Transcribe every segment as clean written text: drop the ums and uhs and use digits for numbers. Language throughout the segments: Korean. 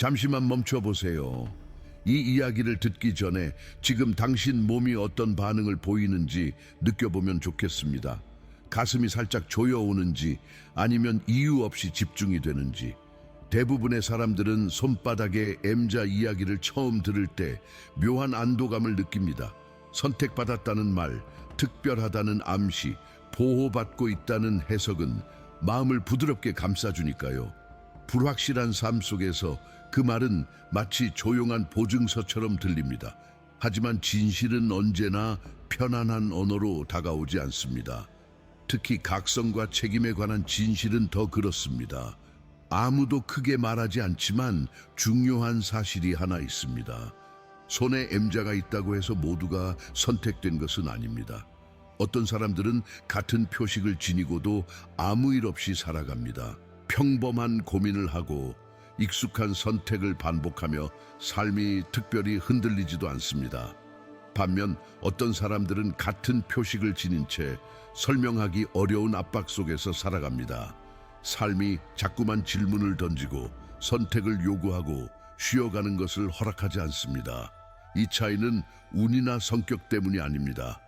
잠시만 멈춰보세요. 이 이야기를 듣기 전에 지금 당신 몸이 어떤 반응을 보이는지 느껴보면 좋겠습니다. 가슴이 살짝 조여오는지 아니면 이유 없이 집중이 되는지. 대부분의 사람들은 손바닥에 M자 이야기를 처음 들을 때 묘한 안도감을 느낍니다. 선택받았다는 말, 특별하다는 암시, 보호받고 있다는 해석은 마음을 부드럽게 감싸주니까요. 불확실한 삶 속에서 그 말은 마치 조용한 보증서처럼 들립니다. 하지만 진실은 언제나 편안한 언어로 다가오지 않습니다. 특히 각성과 책임에 관한 진실은 더 그렇습니다. 아무도 크게 말하지 않지만 중요한 사실이 하나 있습니다. 손에 M자가 있다고 해서 모두가 선택된 것은 아닙니다. 어떤 사람들은 같은 표식을 지니고도 아무 일 없이 살아갑니다. 평범한 고민을 하고 익숙한 선택을 반복하며 삶이 특별히 흔들리지도 않습니다. 반면 어떤 사람들은 같은 표식을 지닌 채 설명하기 어려운 압박 속에서 살아갑니다. 삶이 자꾸만 질문을 던지고 선택을 요구하고 쉬어가는 것을 허락하지 않습니다. 이 차이는 운이나 성격 때문이 아닙니다.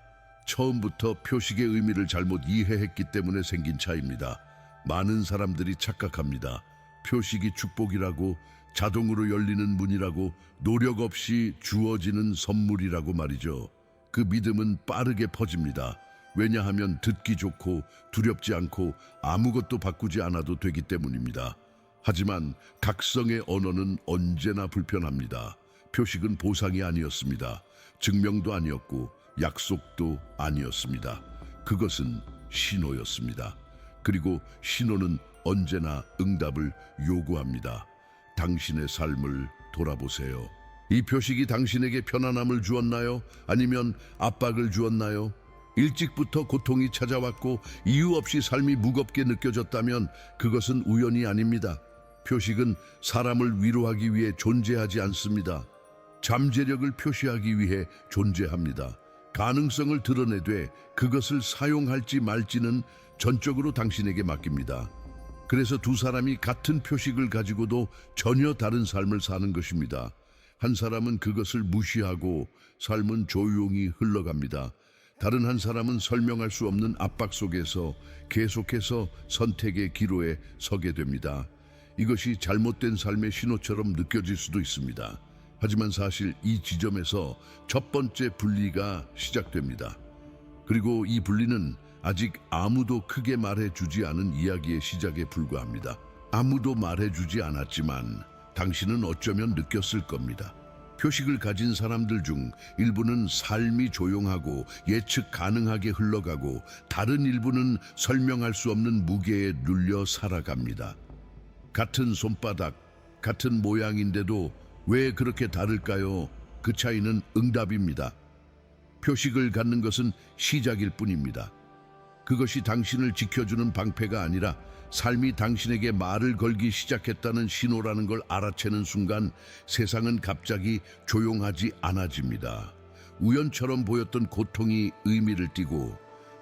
처음부터 표식의 의미를 잘못 이해했기 때문에 생긴 차이입니다. 많은 사람들이 착각합니다. 표식이 축복이라고, 자동으로 열리는 문이라고, 노력 없이 주어지는 선물이라고 말이죠. 그 믿음은 빠르게 퍼집니다. 왜냐하면 듣기 좋고 두렵지 않고 아무것도 바꾸지 않아도 되기 때문입니다. 하지만 각성의 언어는 언제나 불편합니다. 표식은 보상이 아니었습니다. 증명도 아니었고 약속도 아니었습니다. 그것은 신호였습니다. 그리고 신호는 언제나 응답을 요구합니다. 당신의 삶을 돌아보세요. 이 표식이 당신에게 편안함을 주었나요? 아니면 압박을 주었나요? 일찍부터 고통이 찾아왔고 이유 없이 삶이 무겁게 느껴졌다면 그것은 우연이 아닙니다. 표식은 사람을 위로하기 위해 존재하지 않습니다. 잠재력을 표시하기 위해 존재합니다. 가능성을 드러내되 그것을 사용할지 말지는 전적으로 당신에게 맡깁니다. 그래서 두 사람이 같은 표식을 가지고도 전혀 다른 삶을 사는 것입니다. 한 사람은 그것을 무시하고 삶은 조용히 흘러갑니다. 다른 한 사람은 설명할 수 없는 압박 속에서 계속해서 선택의 기로에 서게 됩니다. 이것이 잘못된 삶의 신호처럼 느껴질 수도 있습니다. 하지만 사실 이 지점에서 첫 번째 분리가 시작됩니다. 그리고 이 분리는 아직 아무도 크게 말해주지 않은 이야기의 시작에 불과합니다. 아무도 말해주지 않았지만 당신은 어쩌면 느꼈을 겁니다. 표식을 가진 사람들 중 일부는 삶이 조용하고 예측 가능하게 흘러가고 다른 일부는 설명할 수 없는 무게에 눌려 살아갑니다. 같은 손바닥, 같은 모양인데도 왜 그렇게 다를까요? 그 차이는 응답입니다. 표식을 갖는 것은 시작일 뿐입니다. 그것이 당신을 지켜주는 방패가 아니라 삶이 당신에게 말을 걸기 시작했다는 신호라는 걸 알아채는 순간 세상은 갑자기 조용하지 않아집니다. 우연처럼 보였던 고통이 의미를 띠고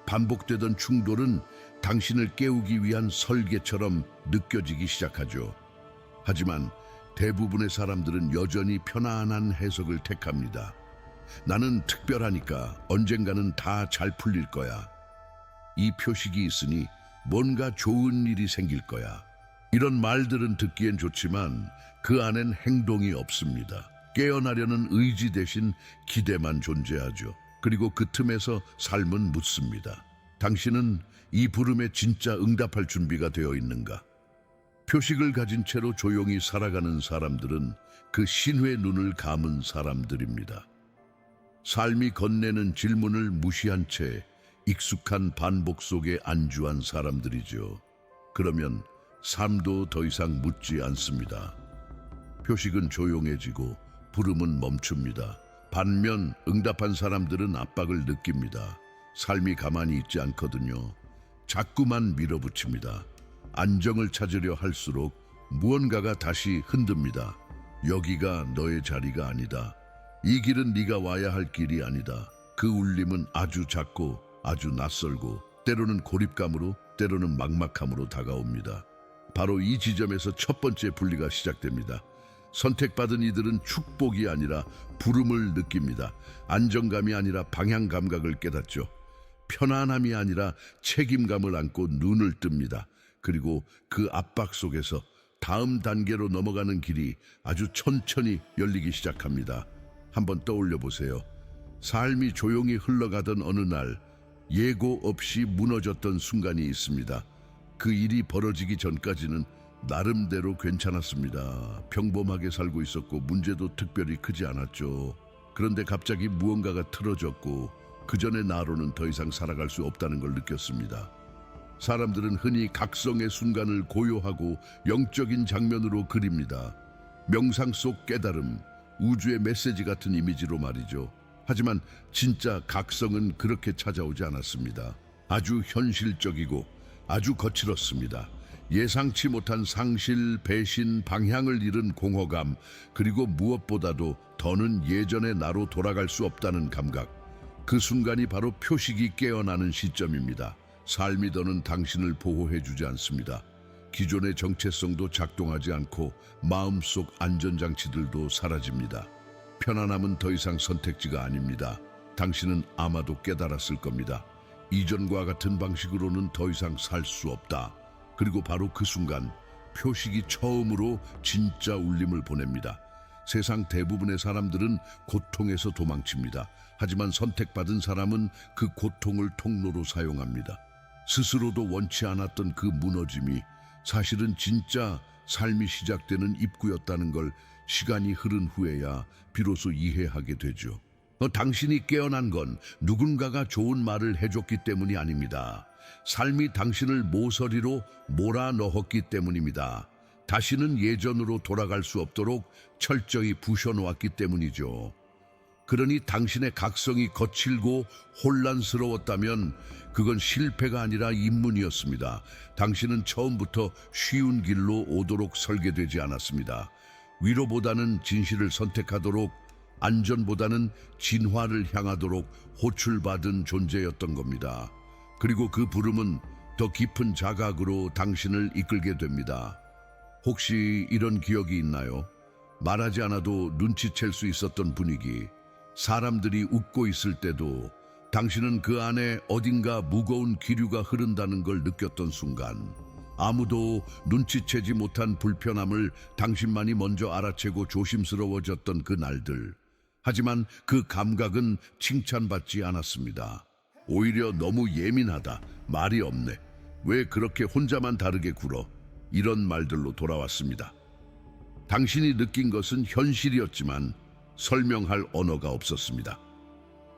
반복되던 충돌은 당신을 깨우기 위한 설계처럼 느껴지기 시작하죠. 하지만 대부분의 사람들은 여전히 편안한 해석을 택합니다. 나는 특별하니까 언젠가는 다 잘 풀릴 거야. 이 표식이 있으니 뭔가 좋은 일이 생길 거야. 이런 말들은 듣기엔 좋지만 그 안엔 행동이 없습니다. 깨어나려는 의지 대신 기대만 존재하죠. 그리고 그 틈에서 삶은 묻습니다. 당신은 이 부름에 진짜 응답할 준비가 되어 있는가? 표식을 가진 채로 조용히 살아가는 사람들은 그 신의 눈을 감은 사람들입니다. 삶이 건네는 질문을 무시한 채 익숙한 반복 속에 안주한 사람들이죠. 그러면 삶도 더 이상 묻지 않습니다. 표식은 조용해지고 부름은 멈춥니다. 반면 응답한 사람들은 압박을 느낍니다. 삶이 가만히 있지 않거든요. 자꾸만 밀어붙입니다. 안정을 찾으려 할수록 무언가가 다시 흔듭니다. 여기가 너의 자리가 아니다. 이 길은 네가 와야 할 길이 아니다. 그 울림은 아주 작고 아주 낯설고 때로는 고립감으로 때로는 막막함으로 다가옵니다. 바로 이 지점에서 첫 번째 분리가 시작됩니다. 선택받은 이들은 축복이 아니라 부름을 느낍니다. 안정감이 아니라 방향 감각을 깨닫죠. 편안함이 아니라 책임감을 안고 눈을 뜹니다. 그리고 그 압박 속에서 다음 단계로 넘어가는 길이 아주 천천히 열리기 시작합니다. 한번 떠올려 보세요. 삶이 조용히 흘러가던 어느 날 예고 없이 무너졌던 순간이 있습니다. 그 일이 벌어지기 전까지는 나름대로 괜찮았습니다. 평범하게 살고 있었고 문제도 특별히 크지 않았죠. 그런데 갑자기 무언가가 틀어졌고 그 전의 나로는 더 이상 살아갈 수 없다는 걸 느꼈습니다. 사람들은 흔히 각성의 순간을 고요하고 영적인 장면으로 그립니다. 명상 속 깨달음, 우주의 메시지 같은 이미지로 말이죠. 하지만 진짜 각성은 그렇게 찾아오지 않았습니다. 아주 현실적이고 아주 거칠었습니다. 예상치 못한 상실, 배신, 방향을 잃은 공허감, 그리고 무엇보다도 더는 예전의 나로 돌아갈 수 없다는 감각. 그 순간이 바로 표식이 깨어나는 시점입니다. 삶이 더는 당신을 보호해주지 않습니다. 기존의 정체성도 작동하지 않고 마음속 안전장치들도 사라집니다. 편안함은 더 이상 선택지가 아닙니다. 당신은 아마도 깨달았을 겁니다. 이전과 같은 방식으로는 더 이상 살 수 없다. 그리고 바로 그 순간 표식이 처음으로 진짜 울림을 보냅니다. 세상 대부분의 사람들은 고통에서 도망칩니다. 하지만 선택받은 사람은 그 고통을 통로로 사용합니다. 스스로도 원치 않았던 그 무너짐이 사실은 진짜 삶이 시작되는 입구였다는 걸 시간이 흐른 후에야 비로소 이해하게 되죠. 당신이 깨어난 건 누군가가 좋은 말을 해줬기 때문이 아닙니다. 삶이 당신을 모서리로 몰아넣었기 때문입니다. 다시는 예전으로 돌아갈 수 없도록 철저히 부셔놓았기 때문이죠. 그러니 당신의 각성이 거칠고 혼란스러웠다면 그건 실패가 아니라 입문이었습니다. 당신은 처음부터 쉬운 길로 오도록 설계되지 않았습니다. 위로보다는 진실을 선택하도록, 안전보다는 진화를 향하도록 호출받은 존재였던 겁니다. 그리고 그 부름은 더 깊은 자각으로 당신을 이끌게 됩니다. 혹시 이런 기억이 있나요? 말하지 않아도 눈치챌 수 있었던 분위기, 사람들이 웃고 있을 때도 당신은 그 안에 어딘가 무거운 기류가 흐른다는 걸 느꼈던 순간, 아무도 눈치채지 못한 불편함을 당신만이 먼저 알아채고 조심스러워졌던 그 날들. 하지만 그 감각은 칭찬받지 않았습니다. 오히려 너무 예민하다, 말이 없네, 왜 그렇게 혼자만 다르게 굴어, 이런 말들로 돌아왔습니다. 당신이 느낀 것은 현실이었지만 설명할 언어가 없었습니다.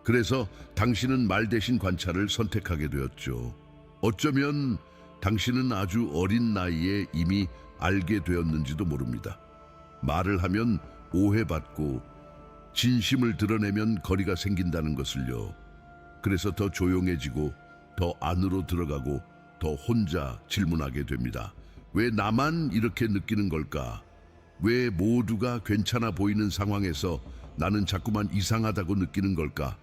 그래서 당신은 말 대신 관찰을 선택하게 되었죠. 어쩌면 당신은 아주 어린 나이에 이미 알게 되었는지도 모릅니다. 말을 하면 오해받고 진심을 드러내면 거리가 생긴다는 것을요. 그래서 더 조용해지고 더 안으로 들어가고 더 혼자 질문하게 됩니다. 왜 나만 이렇게 느끼는 걸까? 왜 모두가 괜찮아 보이는 상황에서 나는 자꾸만 이상하다고 느끼는 걸까?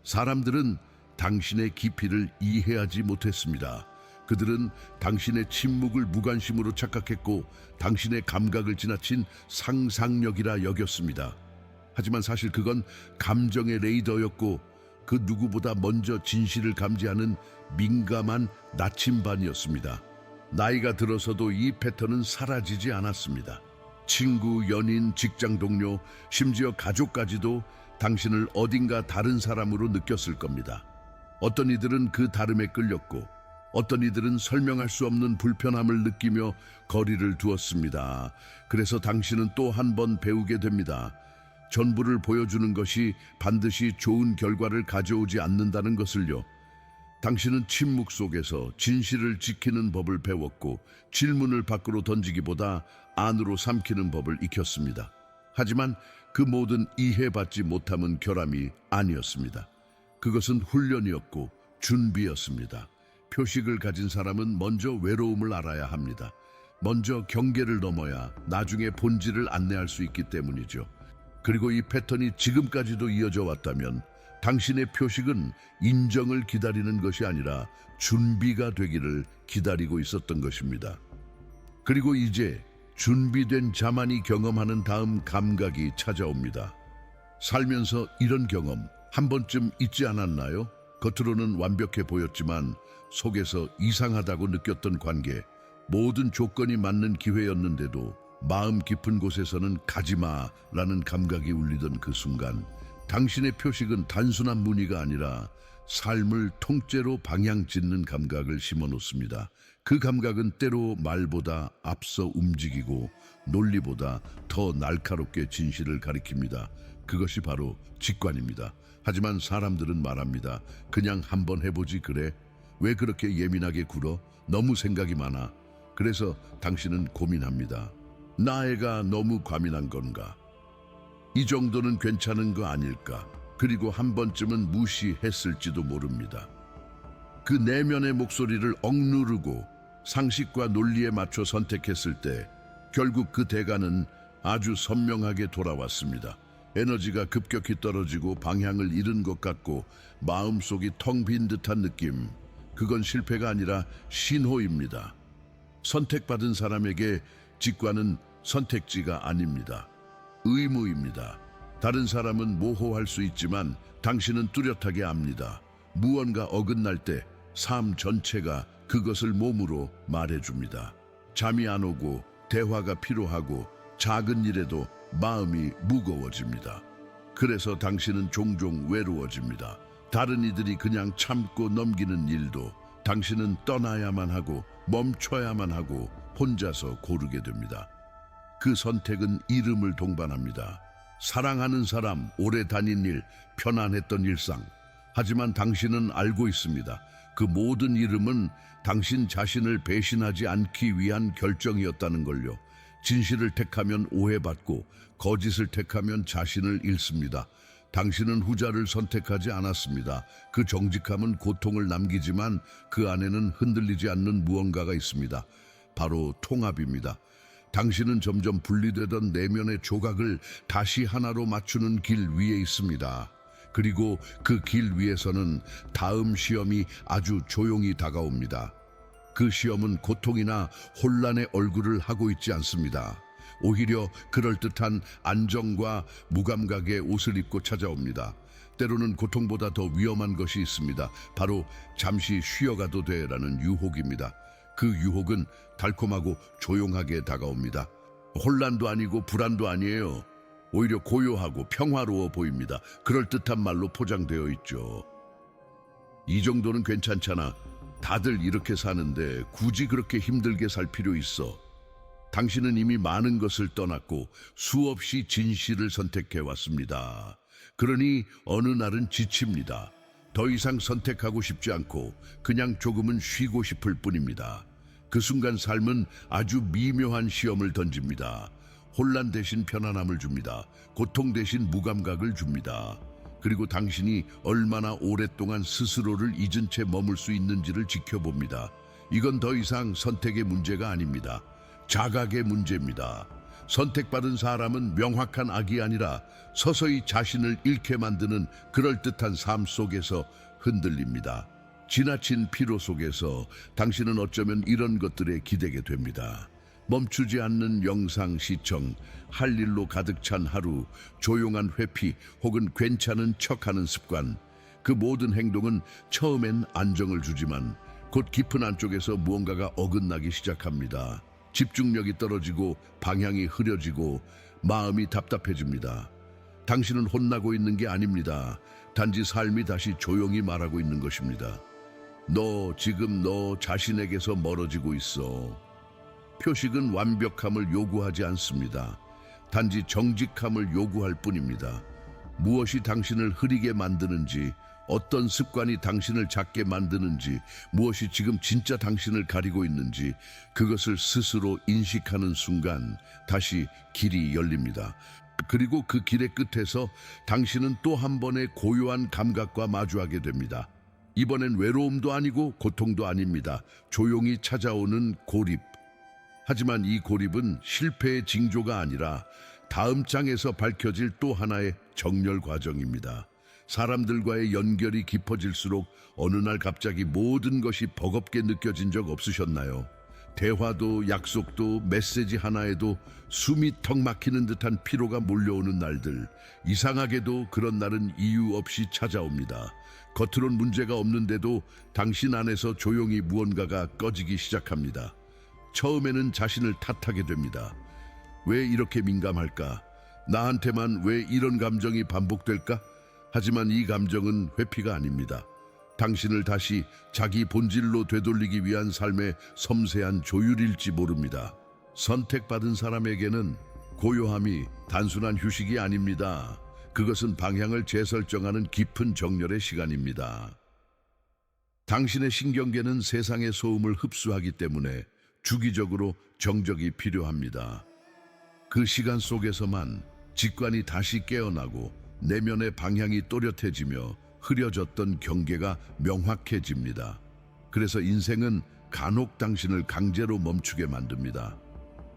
사람들은 당신의 깊이를 이해하지 못했습니다. 그들은 당신의 침묵을 무관심으로 착각했고 당신의 감각을 지나친 상상력이라 여겼습니다. 하지만 사실 그건 감정의 레이더였고 그 누구보다 먼저 진실을 감지하는 민감한 나침반이었습니다. 나이가 들어서도 이 패턴은 사라지지 않았습니다. 친구, 연인, 직장 동료, 심지어 가족까지도 당신을 어딘가 다른 사람으로 느꼈을 겁니다. 어떤 이들은 그 다름에 끌렸고 어떤 이들은 설명할 수 없는 불편함을 느끼며 거리를 두었습니다. 그래서 당신은 또 한 번 배우게 됩니다. 전부를 보여주는 것이 반드시 좋은 결과를 가져오지 않는다는 것을요. 당신은 침묵 속에서 진실을 지키는 법을 배웠고 질문을 밖으로 던지기보다 안으로 삼키는 법을 익혔습니다. 하지만 그 모든 이해받지 못함은 결함이 아니었습니다. 그것은 훈련이었고 준비였습니다. 표식을 가진 사람은 먼저 외로움을 알아야 합니다. 먼저 경계를 넘어야 나중에 본질을 안내할 수 있기 때문이죠. 그리고 이 패턴이 지금까지도 이어져 왔다면 당신의 표식은 인정을 기다리는 것이 아니라 준비가 되기를 기다리고 있었던 것입니다. 그리고 이제 준비된 자만이 경험하는 다음 감각이 찾아옵니다. 살면서 이런 경험 한 번쯤 있지 않았나요? 겉으로는 완벽해 보였지만 속에서 이상하다고 느꼈던 관계, 모든 조건이 맞는 기회였는데도 마음 깊은 곳에서는 가지마라는 감각이 울리던 그 순간, 당신의 표식은 단순한 무늬가 아니라 삶을 통째로 방향 짓는 감각을 심어놓습니다. 그 감각은 때로 말보다 앞서 움직이고 논리보다 더 날카롭게 진실을 가리킵니다. 그것이 바로 직관입니다. 하지만 사람들은 말합니다. 그냥 한번 해보지 그래? 왜 그렇게 예민하게 굴어? 너무 생각이 많아. 그래서 당신은 고민합니다. 나애가 너무 과민한 건가? 이 정도는 괜찮은 거 아닐까? 그리고 한 번쯤은 무시했을지도 모릅니다. 그 내면의 목소리를 억누르고 상식과 논리에 맞춰 선택했을 때 결국 그 대가는 아주 선명하게 돌아왔습니다. 에너지가 급격히 떨어지고 방향을 잃은 것 같고 마음속이 텅 빈 듯한 느낌. 그건 실패가 아니라 신호입니다. 선택받은 사람에게 직관은 선택지가 아닙니다. 의무입니다. 다른 사람은 모호할 수 있지만 당신은 뚜렷하게 압니다. 무언가 어긋날 때 삶 전체가 그것을 몸으로 말해줍니다. 잠이 안 오고 대화가 필요하고 작은 일에도 마음이 무거워집니다. 그래서 당신은 종종 외로워집니다. 다른 이들이 그냥 참고 넘기는 일도 당신은 떠나야만 하고 멈춰야만 하고 혼자서 고르게 됩니다. 그 선택은 이름을 동반합니다. 사랑하는 사람, 오래 다닌 일, 편안했던 일상. 하지만 당신은 알고 있습니다. 그 모든 이름은 당신 자신을 배신하지 않기 위한 결정이었다는 걸요. 진실을 택하면 오해받고 거짓을 택하면 자신을 잃습니다. 당신은 후자를 선택하지 않았습니다. 그 정직함은 고통을 남기지만 그 안에는 흔들리지 않는 무언가가 있습니다. 바로 통합입니다. 당신은 점점 분리되던 내면의 조각을 다시 하나로 맞추는 길 위에 있습니다. 그리고 그 길 위에서는 다음 시험이 아주 조용히 다가옵니다. 그 시험은 고통이나 혼란의 얼굴을 하고 있지 않습니다. 오히려 그럴듯한 안정과 무감각의 옷을 입고 찾아옵니다. 때로는 고통보다 더 위험한 것이 있습니다. 바로 잠시 쉬어가도 돼라는 유혹입니다. 그 유혹은 달콤하고 조용하게 다가옵니다. 혼란도 아니고 불안도 아니에요. 오히려 고요하고 평화로워 보입니다. 그럴듯한 말로 포장되어 있죠. 이 정도는 괜찮잖아. 다들 이렇게 사는데 굳이 그렇게 힘들게 살 필요 있어. 당신은 이미 많은 것을 떠났고 수없이 진실을 선택해 왔습니다. 그러니 어느 날은 지칩니다. 더 이상 선택하고 싶지 않고 그냥 조금은 쉬고 싶을 뿐입니다. 그 순간 삶은 아주 미묘한 시험을 던집니다. 혼란 대신 편안함을 줍니다. 고통 대신 무감각을 줍니다. 그리고 당신이 얼마나 오랫동안 스스로를 잊은 채 머물 수 있는지를 지켜봅니다. 이건 더 이상 선택의 문제가 아닙니다. 자각의 문제입니다. 선택받은 사람은 명확한 악이 아니라 서서히 자신을 잃게 만드는 그럴듯한 삶 속에서 흔들립니다. 지나친 피로 속에서 당신은 어쩌면 이런 것들에 기대게 됩니다. 멈추지 않는 영상 시청, 할 일로 가득 찬 하루, 조용한 회피 혹은 괜찮은 척하는 습관. 그 모든 행동은 처음엔 안정을 주지만 곧 깊은 안쪽에서 무언가가 어긋나기 시작합니다. 집중력이 떨어지고 방향이 흐려지고 마음이 답답해집니다. 당신은 혼나고 있는 게 아닙니다. 단지 삶이 다시 조용히 말하고 있는 것입니다. 너 지금 너 자신에게서 멀어지고 있어. 표식은 완벽함을 요구하지 않습니다. 단지 정직함을 요구할 뿐입니다. 무엇이 당신을 흐리게 만드는지, 어떤 습관이 당신을 작게 만드는지, 무엇이 지금 진짜 당신을 가리고 있는지 그것을 스스로 인식하는 순간 다시 길이 열립니다. 그리고 그 길의 끝에서 당신은 또 한 번의 고요한 감각과 마주하게 됩니다. 이번엔 외로움도 아니고 고통도 아닙니다. 조용히 찾아오는 고립. 하지만 이 고립은 실패의 징조가 아니라 다음 장에서 밝혀질 또 하나의 정렬 과정입니다. 사람들과의 연결이 깊어질수록 어느 날 갑자기 모든 것이 버겁게 느껴진 적 없으셨나요? 대화도 약속도 메시지 하나에도 숨이 턱 막히는 듯한 피로가 몰려오는 날들. 이상하게도 그런 날은 이유 없이 찾아옵니다. 겉으론 문제가 없는데도 당신 안에서 조용히 무언가가 꺼지기 시작합니다. 처음에는 자신을 탓하게 됩니다. 왜 이렇게 민감할까? 나한테만 왜 이런 감정이 반복될까? 하지만 이 감정은 회피가 아닙니다. 당신을 다시 자기 본질로 되돌리기 위한 삶의 섬세한 조율일지 모릅니다. 선택받은 사람에게는 고요함이 단순한 휴식이 아닙니다. 그것은 방향을 재설정하는 깊은 정렬의 시간입니다. 당신의 신경계는 세상의 소음을 흡수하기 때문에 주기적으로 정적이 필요합니다. 그 시간 속에서만 직관이 다시 깨어나고 내면의 방향이 또렷해지며 흐려졌던 경계가 명확해집니다. 그래서 인생은 간혹 당신을 강제로 멈추게 만듭니다.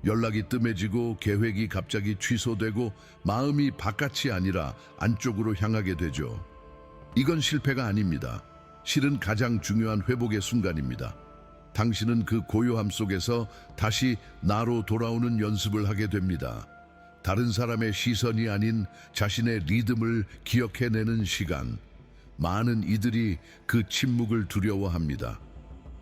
연락이 뜸해지고 계획이 갑자기 취소되고 마음이 바깥이 아니라 안쪽으로 향하게 되죠. 이건 실패가 아닙니다. 실은 가장 중요한 회복의 순간입니다. 당신은 그 고요함 속에서 다시 나로 돌아오는 연습을 하게 됩니다. 다른 사람의 시선이 아닌 자신의 리듬을 기억해내는 시간. 많은 이들이 그 침묵을 두려워합니다.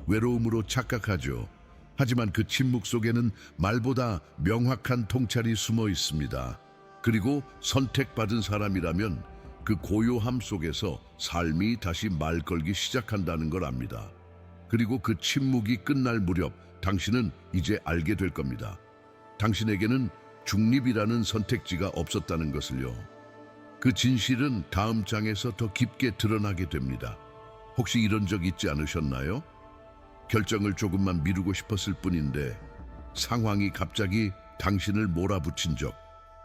외로움으로 착각하죠. 하지만 그 침묵 속에는 말보다 명확한 통찰이 숨어 있습니다. 그리고 선택받은 사람이라면 그 고요함 속에서 삶이 다시 말 걸기 시작한다는 걸 압니다. 그리고 그 침묵이 끝날 무렵 당신은 이제 알게 될 겁니다. 당신에게는 중립이라는 선택지가 없었다는 것을요. 그 진실은 다음 장에서 더 깊게 드러나게 됩니다. 혹시 이런 적 있지 않으셨나요? 결정을 조금만 미루고 싶었을 뿐인데 상황이 갑자기 당신을 몰아붙인 적,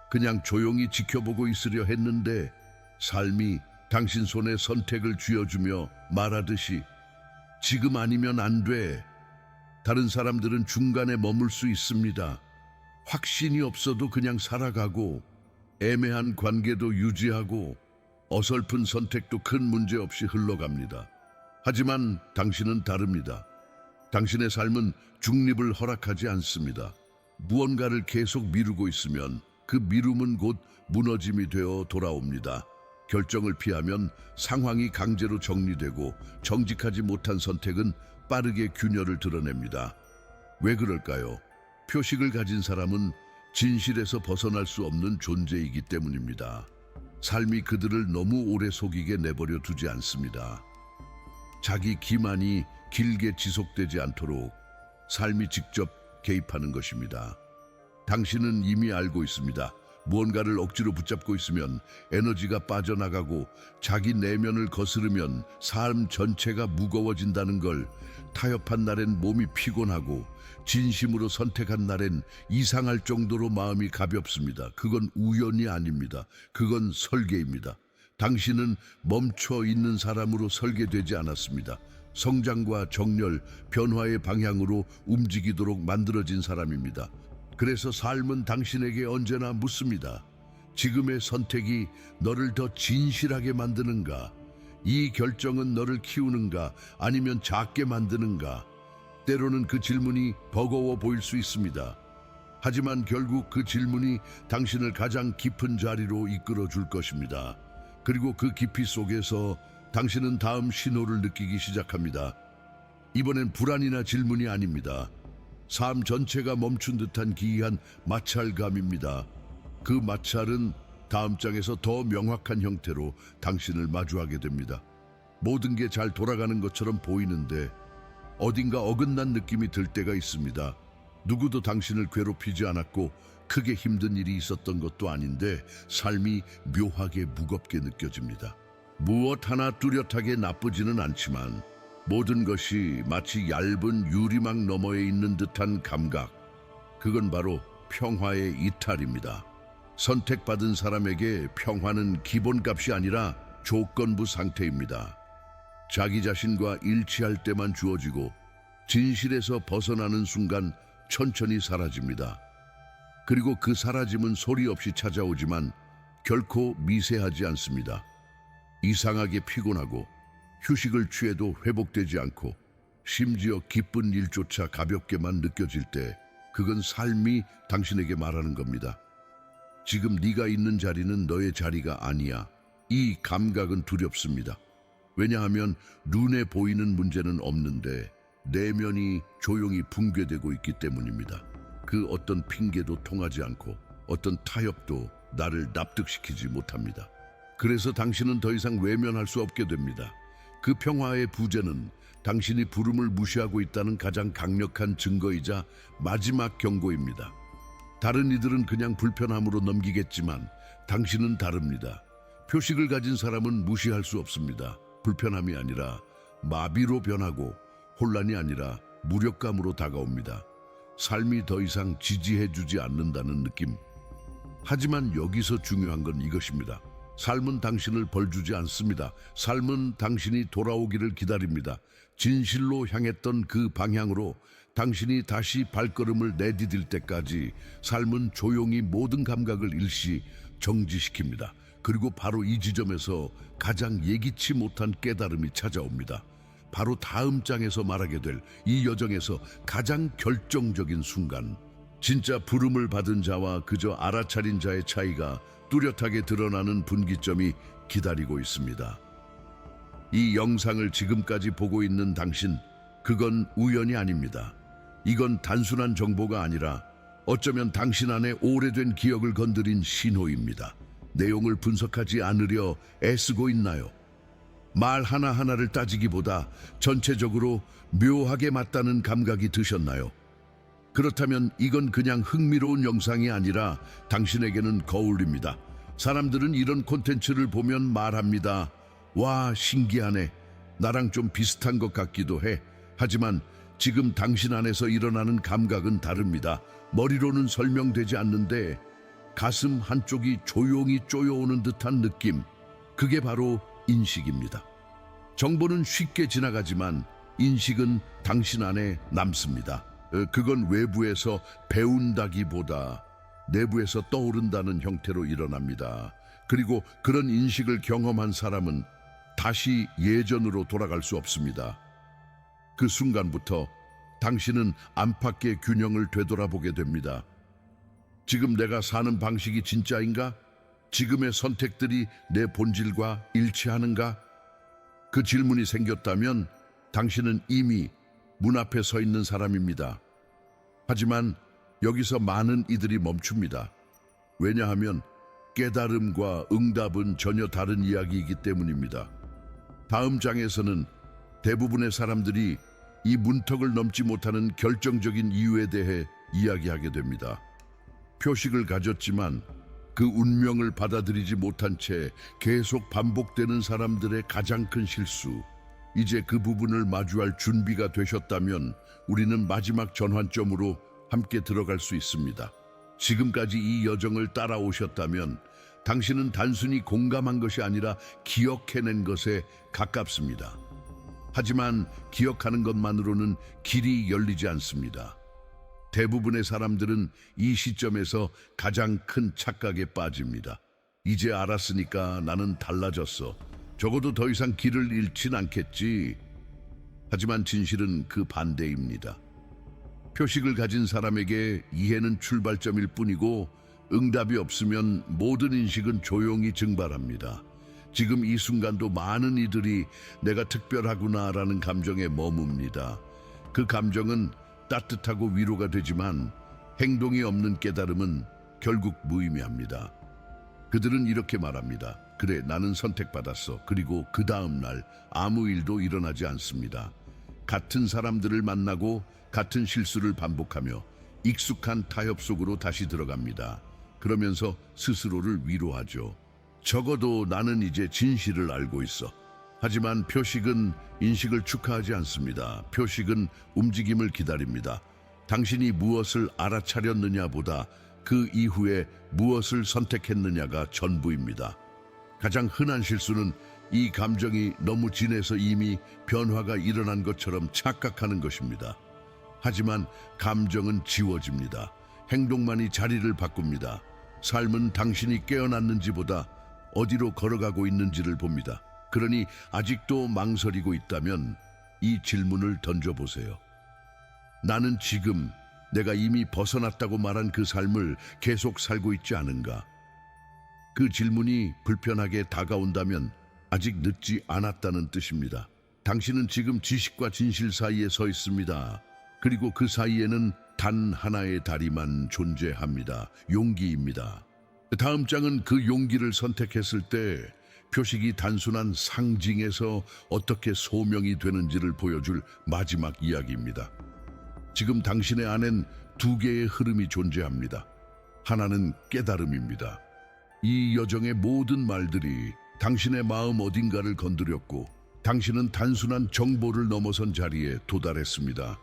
그냥 조용히 지켜보고 있으려 했는데 삶이 당신 손에 선택을 쥐어주며 말하듯이 지금 아니면 안 돼. 다른 사람들은 중간에 머물 수 있습니다. 확신이 없어도 그냥 살아가고 애매한 관계도 유지하고 어설픈 선택도 큰 문제 없이 흘러갑니다. 하지만 당신은 다릅니다. 당신의 삶은 중립을 허락하지 않습니다. 무언가를 계속 미루고 있으면 그 미룸은 곧 무너짐이 되어 돌아옵니다. 결정을 피하면 상황이 강제로 정리되고 정직하지 못한 선택은 빠르게 균열을 드러냅니다. 왜 그럴까요? 표식을 가진 사람은 진실에서 벗어날 수 없는 존재이기 때문입니다. 삶이 그들을 너무 오래 속이게 내버려 두지 않습니다. 자기 기만이 길게 지속되지 않도록 삶이 직접 개입하는 것입니다. 당신은 이미 알고 있습니다. 무언가를 억지로 붙잡고 있으면 에너지가 빠져나가고 자기 내면을 거스르면 삶 전체가 무거워진다는 걸. 타협한 날엔 몸이 피곤하고 진심으로 선택한 날엔 이상할 정도로 마음이 가볍습니다. 그건 우연이 아닙니다. 그건 설계입니다. 당신은 멈춰 있는 사람으로 설계되지 않았습니다. 성장과 정렬, 변화의 방향으로 움직이도록 만들어진 사람입니다. 그래서 삶은 당신에게 언제나 묻습니다. 지금의 선택이 너를 더 진실하게 만드는가? 이 결정은 너를 키우는가? 아니면 작게 만드는가? 때로는 그 질문이 버거워 보일 수 있습니다. 하지만 결국 그 질문이 당신을 가장 깊은 자리로 이끌어 줄 것입니다. 그리고 그 깊이 속에서 당신은 다음 신호를 느끼기 시작합니다. 이번엔 불안이나 질문이 아닙니다. 삶 전체가 멈춘 듯한 기이한 마찰감입니다. 그 마찰은 다음 장에서 더 명확한 형태로 당신을 마주하게 됩니다. 모든 게 잘 돌아가는 것처럼 보이는데 어딘가 어긋난 느낌이 들 때가 있습니다. 누구도 당신을 괴롭히지 않았고 크게 힘든 일이 있었던 것도 아닌데 삶이 묘하게 무겁게 느껴집니다. 무엇 하나 뚜렷하게 나쁘지는 않지만 모든 것이 마치 얇은 유리막 너머에 있는 듯한 감각. 그건 바로 평화의 이탈입니다. 선택받은 사람에게 평화는 기본값이 아니라 조건부 상태입니다. 자기 자신과 일치할 때만 주어지고 진실에서 벗어나는 순간 천천히 사라집니다. 그리고 그 사라짐은 소리 없이 찾아오지만 결코 미세하지 않습니다. 이상하게 피곤하고 휴식을 취해도 회복되지 않고 심지어 기쁜 일조차 가볍게만 느껴질 때 그건 삶이 당신에게 말하는 겁니다. 지금 네가 있는 자리는 너의 자리가 아니야. 이 감각은 두렵습니다. 왜냐하면 눈에 보이는 문제는 없는데 내면이 조용히 붕괴되고 있기 때문입니다. 그 어떤 핑계도 통하지 않고 어떤 타협도 나를 납득시키지 못합니다. 그래서 당신은 더 이상 외면할 수 없게 됩니다. 그 평화의 부재는 당신이 부름을 무시하고 있다는 가장 강력한 증거이자 마지막 경고입니다. 다른 이들은 그냥 불편함으로 넘기겠지만 당신은 다릅니다. 표식을 가진 사람은 무시할 수 없습니다. 불편함이 아니라 마비로 변하고 혼란이 아니라 무력감으로 다가옵니다. 삶이 더 이상 지지해주지 않는다는 느낌. 하지만 여기서 중요한 건 이것입니다. 삶은 당신을 벌주지 않습니다. 삶은 당신이 돌아오기를 기다립니다. 진실로 향했던 그 방향으로 당신이 다시 발걸음을 내디딜 때까지 삶은 조용히 모든 감각을 일시 정지시킵니다. 그리고 바로 이 지점에서 가장 예기치 못한 깨달음이 찾아옵니다. 바로 다음 장에서 말하게 될 이 여정에서 가장 결정적인 순간, 진짜 부름을 받은 자와 그저 알아차린 자의 차이가 뚜렷하게 드러나는 분기점이 기다리고 있습니다. 이 영상을 지금까지 보고 있는 당신, 그건 우연이 아닙니다. 이건 단순한 정보가 아니라 어쩌면 당신 안에 오래된 기억을 건드린 신호입니다. 내용을 분석하지 않으려 애쓰고 있나요? 말 하나하나를 따지기보다 전체적으로 묘하게 맞다는 감각이 드셨나요? 그렇다면 이건 그냥 흥미로운 영상이 아니라 당신에게는 거울입니다. 사람들은 이런 콘텐츠를 보면 말합니다. 와, 신기하네. 나랑 좀 비슷한 것 같기도 해. 하지만 지금 당신 안에서 일어나는 감각은 다릅니다. 머리로는 설명되지 않는데 가슴 한쪽이 조용히 쪼여오는 듯한 느낌. 그게 바로 인식입니다. 정보는 쉽게 지나가지만 인식은 당신 안에 남습니다. 그건 외부에서 배운다기보다 내부에서 떠오른다는 형태로 일어납니다. 그리고 그런 인식을 경험한 사람은 다시 예전으로 돌아갈 수 없습니다. 그 순간부터 당신은 안팎의 균형을 되돌아보게 됩니다. 지금 내가 사는 방식이 진짜인가? 지금의 선택들이 내 본질과 일치하는가? 그 질문이 생겼다면 당신은 이미 문 앞에 서 있는 사람입니다. 하지만 여기서 많은 이들이 멈춥니다. 왜냐하면 깨달음과 응답은 전혀 다른 이야기이기 때문입니다. 다음 장에서는 대부분의 사람들이 이 문턱을 넘지 못하는 결정적인 이유에 대해 이야기하게 됩니다. 표식을 가졌지만 그 운명을 받아들이지 못한 채 계속 반복되는 사람들의 가장 큰 실수. 이제 그 부분을 마주할 준비가 되셨다면 우리는 마지막 전환점으로 함께 들어갈 수 있습니다. 지금까지 이 여정을 따라오셨다면 당신은 단순히 공감한 것이 아니라 기억해낸 것에 가깝습니다. 하지만 기억하는 것만으로는 길이 열리지 않습니다. 대부분의 사람들은 이 시점에서 가장 큰 착각에 빠집니다. 이제 알았으니까 나는 달라졌어. 적어도 더 이상 길을 잃진 않겠지. 하지만 진실은 그 반대입니다. 표식을 가진 사람에게 이해는 출발점일 뿐이고 응답이 없으면 모든 인식은 조용히 증발합니다. 지금 이 순간도 많은 이들이 내가 특별하구나라는 감정에 머뭅니다. 그 감정은 따뜻하고 위로가 되지만 행동이 없는 깨달음은 결국 무의미합니다. 그들은 이렇게 말합니다. 그래, 나는 선택받았어. 그리고 그 다음 날 아무 일도 일어나지 않습니다. 같은 사람들을 만나고 같은 실수를 반복하며 익숙한 타협 속으로 다시 들어갑니다. 그러면서 스스로를 위로하죠. 적어도 나는 이제 진실을 알고 있어. 하지만 표식은 인식을 축하하지 않습니다. 표식은 움직임을 기다립니다. 당신이 무엇을 알아차렸느냐보다 그 이후에 무엇을 선택했느냐가 전부입니다. 가장 흔한 실수는 이 감정이 너무 진해서 이미 변화가 일어난 것처럼 착각하는 것입니다. 하지만 감정은 지워집니다. 행동만이 자리를 바꿉니다. 삶은 당신이 깨어났는지보다 어디로 걸어가고 있는지를 봅니다. 그러니 아직도 망설이고 있다면 이 질문을 던져보세요. 나는 지금 내가 이미 벗어났다고 말한 그 삶을 계속 살고 있지 않은가? 그 질문이 불편하게 다가온다면 아직 늦지 않았다는 뜻입니다. 당신은 지금 지식과 진실 사이에 서 있습니다. 그리고 그 사이에는 단 하나의 다리만 존재합니다. 용기입니다. 다음 장은 그 용기를 선택했을 때 표식이 단순한 상징에서 어떻게 소명이 되는지를 보여줄 마지막 이야기입니다. 지금 당신의 안엔 두 개의 흐름이 존재합니다. 하나는 깨달음입니다. 이 여정의 모든 말들이 당신의 마음 어딘가를 건드렸고 당신은 단순한 정보를 넘어선 자리에 도달했습니다.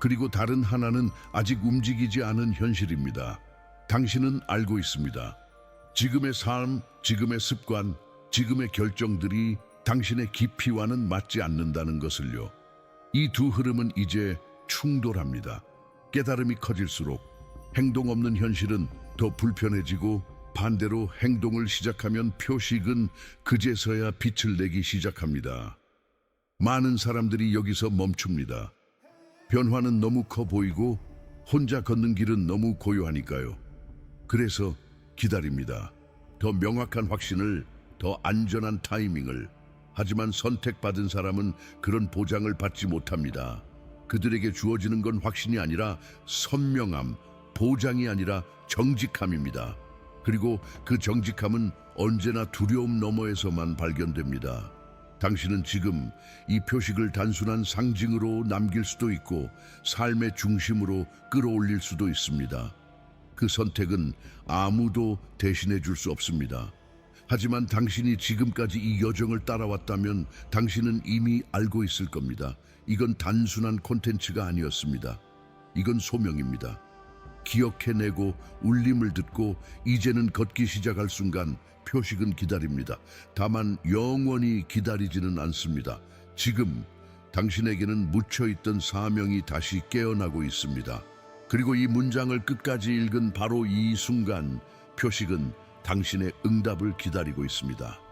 그리고 다른 하나는 아직 움직이지 않은 현실입니다. 당신은 알고 있습니다. 지금의 삶, 지금의 습관, 지금의 결정들이 당신의 깊이와는 맞지 않는다는 것을요. 이 두 흐름은 이제 충돌합니다. 깨달음이 커질수록 행동 없는 현실은 더 불편해지고 반대로 행동을 시작하면 표식은 그제서야 빛을 내기 시작합니다. 많은 사람들이 여기서 멈춥니다. 변화는 너무 커 보이고 혼자 걷는 길은 너무 고요하니까요. 그래서 기다립니다. 더 명확한 확신을, 더 안전한 타이밍을. 하지만 선택받은 사람은 그런 보장을 받지 못합니다. 그들에게 주어지는 건 확신이 아니라 선명함, 보장이 아니라 정직함입니다. 그리고 그 정직함은 언제나 두려움 너머에서만 발견됩니다. 당신은 지금 이 표식을 단순한 상징으로 남길 수도 있고 삶의 중심으로 끌어올릴 수도 있습니다. 그 선택은 아무도 대신해 줄 수 없습니다. 하지만 당신이 지금까지 이 여정을 따라왔다면 당신은 이미 알고 있을 겁니다. 이건 단순한 콘텐츠가 아니었습니다. 이건 소명입니다. 기억해내고 울림을 듣고 이제는 걷기 시작할 순간 표식은 기다립니다. 다만 영원히 기다리지는 않습니다. 지금 당신에게는 묻혀있던 사명이 다시 깨어나고 있습니다. 그리고 이 문장을 끝까지 읽은 바로 이 순간 표식은 당신의 응답을 기다리고 있습니다.